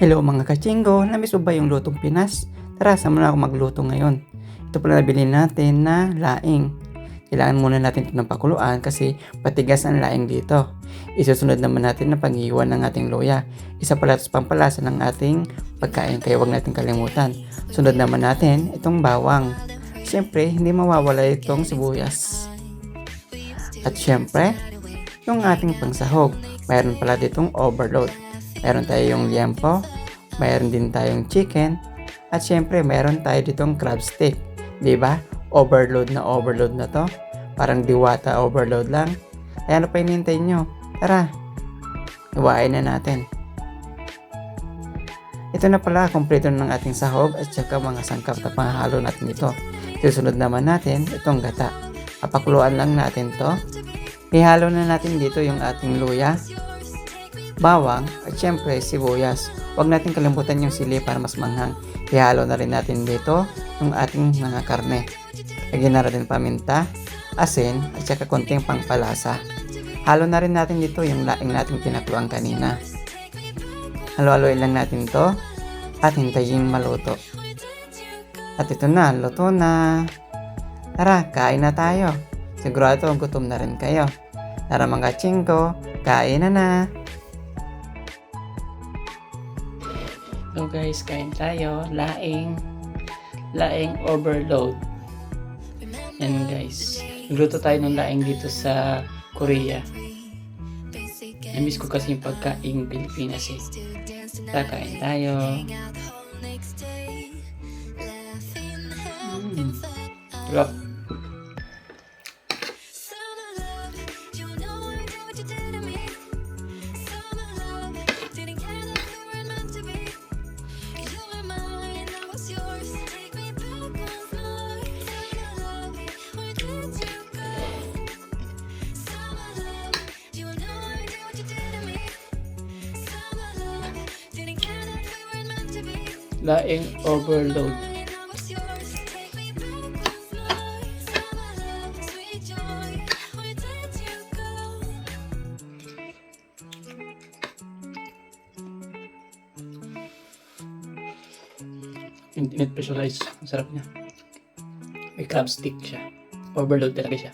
Hello mga kachinggo, namiss mo ba yung lutong Pinas? Tara, sama na ako magluto ngayon. Ito pala nabili natin na laing. Kailangan muna natin ito ng pakuluan kasi patigas ang laing dito. Isusunod naman natin na paghihiwa ng ating luya. Isa pala ito sa pampalasa ng ating pagkain kaya huwag natin kalimutan. Sunod naman natin itong bawang. Siyempre, hindi mawawala itong sibuyas. At siyempre, yung ating pangsahog. Mayroon pala ditong overload. Meron tayong liempo, mayroon din tayong chicken, at syempre mayroon tayo ditong crab stick. Diba? Overload na to. Parang diwata overload lang. Kaya ano pa hinihintay nyo? Tara, iwain na natin. Ito na pala, kompleto ng ating sahog at saka mga sangkap na panghalo natin ito. Susunod naman natin itong gata. Papakuluan lang natin to. Ihalo na natin dito yung ating luya, bawang, at syempre sibuyas. Huwag natin kalimutan yung sili para mas manghang. Ihalo na rin natin dito yung ating mga karne. Lagyan na rin paminta, asin, at saka konting pangpalasa. Halo na rin natin dito yung laing nating pinakuluan kanina. Halo-haloin lang natin to at hintayin maluto. At ito na, luto na. Tara, kain na tayo. Sigurado gutom na rin kayo. Tara mga chingko, kain na. So guys, kain tayo. Laing overload. Yan guys. Nagluto tayo ng laing dito sa Korea. Namiss ko kasi yung pagkain Pilipinas eh. Tara, kain tayo. Sarap. Laing overload. Internet visualize. Ang sarap niya. May crab stick siya. Overload talaga siya.